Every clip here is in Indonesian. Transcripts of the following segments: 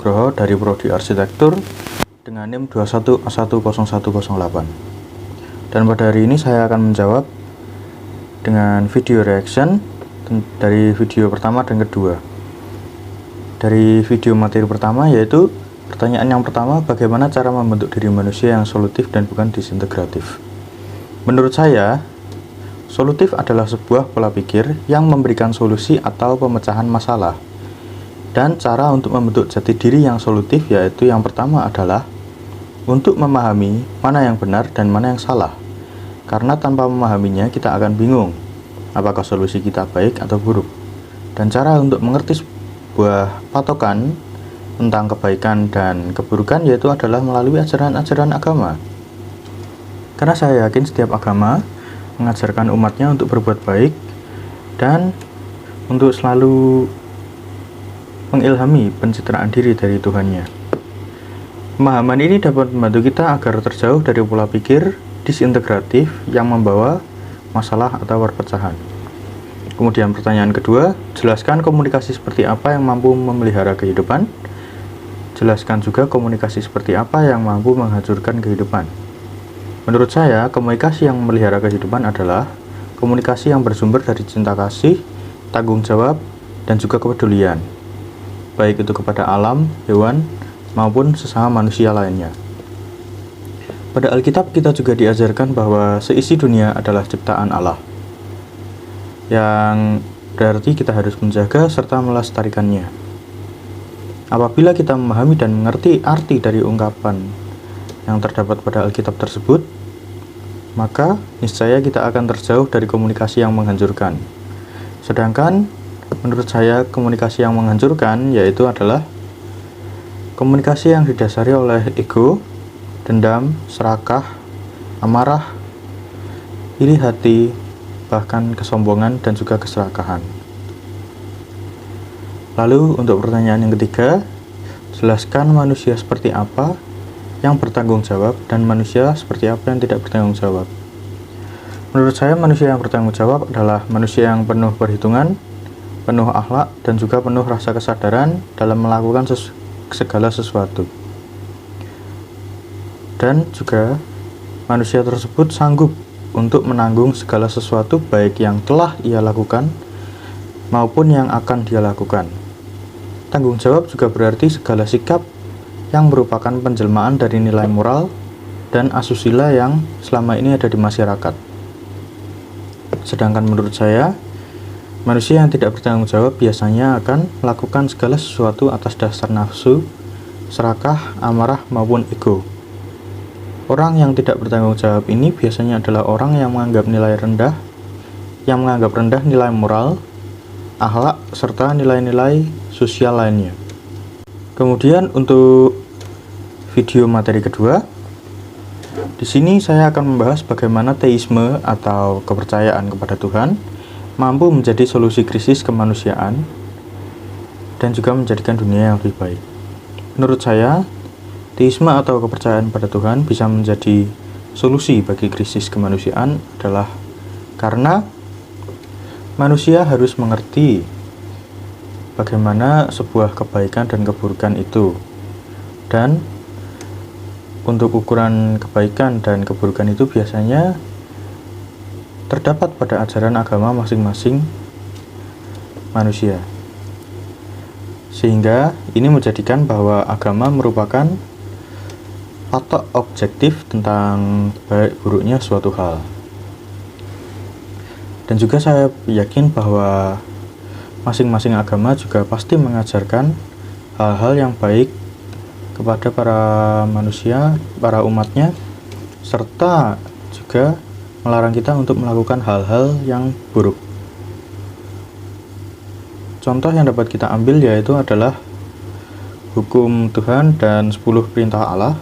Nugroho dari Prodi Arsitektur dengan NIM 21A10108. Dan pada hari ini saya akan menjawab dengan video reaction dari video pertama dan kedua. Dari video materi pertama yaitu pertanyaan yang pertama, bagaimana cara membentuk diri manusia yang solutif dan bukan disintegratif. Menurut saya, solutif adalah sebuah pola pikir yang memberikan solusi atau pemecahan masalah. Dan cara untuk membentuk jati diri yang solutif yaitu yang pertama adalah untuk memahami mana yang benar dan mana yang salah. Karena tanpa memahaminya kita akan bingung apakah solusi kita baik atau buruk. Dan cara untuk mengerti sebuah patokan tentang kebaikan dan keburukan yaitu adalah melalui ajaran-ajaran agama. Karena saya yakin setiap agama mengajarkan umatnya untuk berbuat baik dan untuk selalu mengilhami pencitraan diri dari Tuhannya. Pemahaman ini dapat membantu kita agar terjauh dari pola pikir disintegratif yang membawa masalah atau perpecahan. Kemudian pertanyaan kedua, jelaskan komunikasi seperti apa yang mampu memelihara kehidupan. Jelaskan juga komunikasi seperti apa yang mampu menghancurkan kehidupan. Menurut saya, komunikasi yang memelihara kehidupan adalah komunikasi yang bersumber dari cinta kasih, tanggung jawab, dan juga kepedulian, baik itu kepada alam, hewan, maupun sesama manusia lainnya. Pada Alkitab kita juga diajarkan bahwa seisi dunia adalah ciptaan Allah, yang berarti kita harus menjaga serta melestarikannya. Apabila kita memahami dan mengerti arti dari ungkapan yang terdapat pada Alkitab tersebut, maka niscaya kita akan terjauh dari komunikasi yang menghancurkan. Sedangkan menurut saya komunikasi yang menghancurkan yaitu adalah komunikasi yang didasari oleh ego, dendam, serakah, amarah, iri hati, bahkan kesombongan dan juga keserakahan. Lalu untuk pertanyaan yang ketiga, jelaskan manusia seperti apa yang bertanggung jawab dan manusia seperti apa yang tidak bertanggung jawab. Menurut saya manusia yang bertanggung jawab adalah manusia yang penuh perhitungan, penuh akhlak, dan juga penuh rasa kesadaran dalam melakukan segala sesuatu. Dan juga manusia tersebut sanggup untuk menanggung segala sesuatu baik yang telah ia lakukan maupun yang akan dia lakukan. Tanggung jawab juga berarti segala sikap yang merupakan penjelmaan dari nilai moral dan asusila yang selama ini ada di masyarakat. Sedangkan menurut saya, manusia yang tidak bertanggung jawab biasanya akan melakukan segala sesuatu atas dasar nafsu, serakah, amarah, maupun ego. Orang yang tidak bertanggung jawab ini biasanya adalah orang yang menganggap rendah nilai moral, akhlak, serta nilai-nilai sosial lainnya. Kemudian untuk video materi kedua, di sini saya akan membahas bagaimana teisme atau kepercayaan kepada Tuhan mampu menjadi solusi krisis kemanusiaan dan juga menjadikan dunia yang lebih baik. Menurut saya, teisme atau kepercayaan pada Tuhan bisa menjadi solusi bagi krisis kemanusiaan adalah karena manusia harus mengerti bagaimana sebuah kebaikan dan keburukan itu. Dan untuk ukuran kebaikan dan keburukan itu biasanya terdapat pada ajaran agama masing-masing manusia. Sehingga ini menjadikan bahwa agama merupakan patok objektif tentang baik buruknya suatu hal. Dan juga saya yakin bahwa masing-masing agama juga pasti mengajarkan hal-hal yang baik kepada para manusia, para umatnya, serta juga melarang kita untuk melakukan hal-hal yang buruk. Contoh yang dapat kita ambil yaitu adalah hukum Tuhan dan 10 perintah Allah.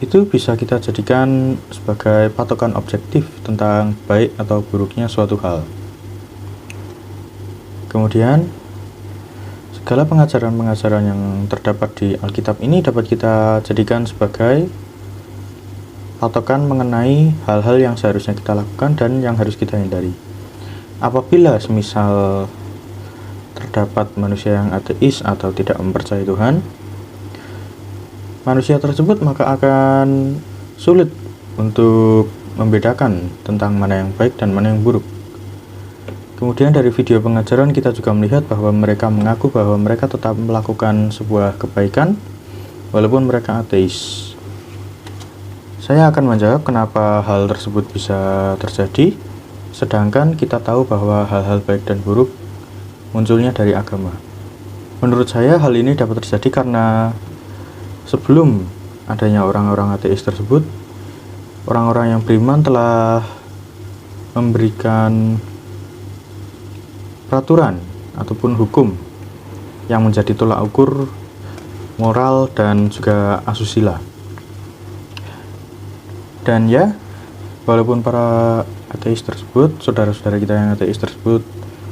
Itu bisa kita jadikan sebagai patokan objektif tentang baik atau buruknya suatu hal. Kemudian segala pengajaran-pengajaran yang terdapat di Alkitab ini dapat kita jadikan sebagai patokan mengenai hal-hal yang seharusnya kita lakukan dan yang harus kita hindari. Apabila semisal terdapat manusia yang ateis atau tidak mempercayai Tuhan, manusia tersebut maka akan sulit untuk membedakan tentang mana yang baik dan mana yang buruk. Kemudian dari video pengajaran kita juga melihat bahwa mereka mengaku bahwa mereka tetap melakukan sebuah kebaikan walaupun mereka ateis. Saya akan menjawab kenapa hal tersebut bisa terjadi, sedangkan kita tahu bahwa hal-hal baik dan buruk munculnya dari agama. Menurut saya hal ini dapat terjadi karena sebelum adanya orang-orang ateis tersebut, orang-orang yang beriman telah memberikan peraturan ataupun hukum yang menjadi tolak ukur moral dan juga asusila. Dan ya, walaupun para ateis tersebut, saudara-saudara kita yang ateis tersebut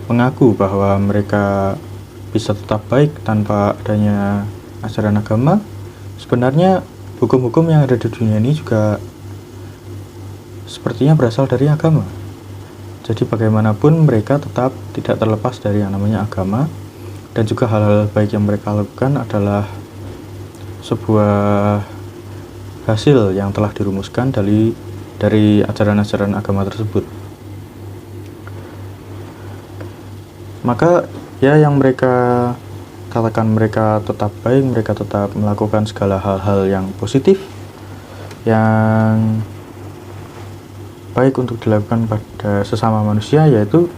mengaku bahwa mereka bisa tetap baik tanpa adanya ajaran agama, sebenarnya hukum-hukum yang ada di dunia ini juga sepertinya berasal dari agama. Jadi bagaimanapun mereka tetap tidak terlepas dari yang namanya agama, dan juga hal-hal baik yang mereka lakukan adalah sebuah hasil yang telah dirumuskan dari ajaran-ajaran agama tersebut. Maka ya yang mereka katakan mereka tetap baik, mereka tetap melakukan segala hal-hal yang positif, yang baik untuk dilakukan pada sesama manusia, yaitu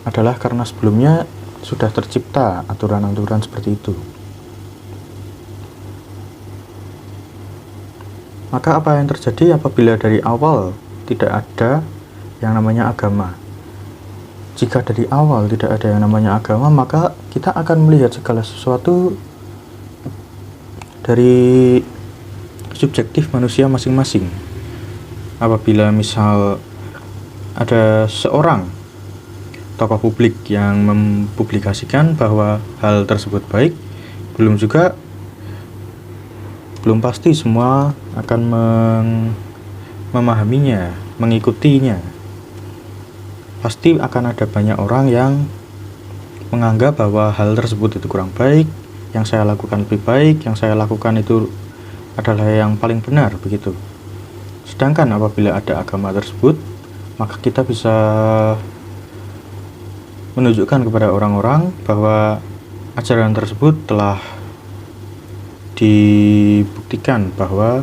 adalah karena sebelumnya sudah tercipta aturan-aturan seperti itu. Maka apa yang terjadi apabila dari awal tidak ada yang namanya agama? Jika dari awal tidak ada yang namanya agama, maka kita akan melihat segala sesuatu dari subjektif manusia masing-masing. Apabila misal ada seorang tokoh publik yang mempublikasikan bahwa hal tersebut baik, belum pasti semua akan memahaminya, mengikutinya. Pasti akan ada banyak orang yang menganggap bahwa hal tersebut itu kurang baik, yang saya lakukan lebih baik, yang saya lakukan itu adalah yang paling benar, begitu. Sedangkan apabila ada agama tersebut, maka kita bisa menunjukkan kepada orang-orang bahwa ajaran tersebut telah dibuktikan bahwa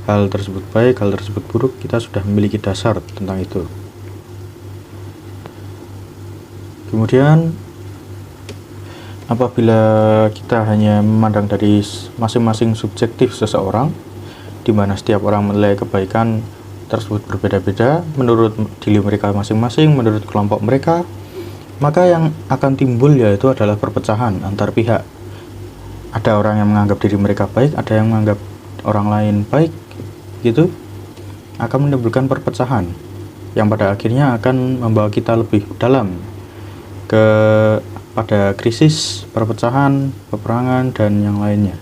hal tersebut baik, hal tersebut buruk, kita sudah memiliki dasar tentang itu. Kemudian apabila kita hanya memandang dari masing-masing subjektif seseorang, di mana setiap orang menilai kebaikan tersebut berbeda-beda menurut diri mereka masing-masing, menurut kelompok mereka, maka yang akan timbul yaitu adalah perpecahan antar pihak. Ada orang yang menganggap diri mereka baik, ada yang menganggap orang lain baik, gitu, akan menimbulkan perpecahan yang pada akhirnya akan membawa kita lebih dalam pada krisis, perpecahan, peperangan, dan yang lainnya.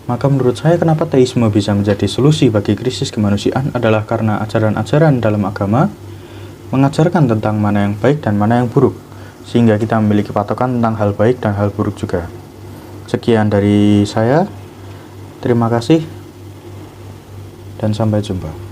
Maka menurut saya kenapa teisme bisa menjadi solusi bagi krisis kemanusiaan adalah karena ajaran-ajaran dalam agama mengajarkan tentang mana yang baik dan mana yang buruk, sehingga kita memiliki patokan tentang hal baik dan hal buruk juga. Sekian dari saya, terima kasih, dan sampai jumpa.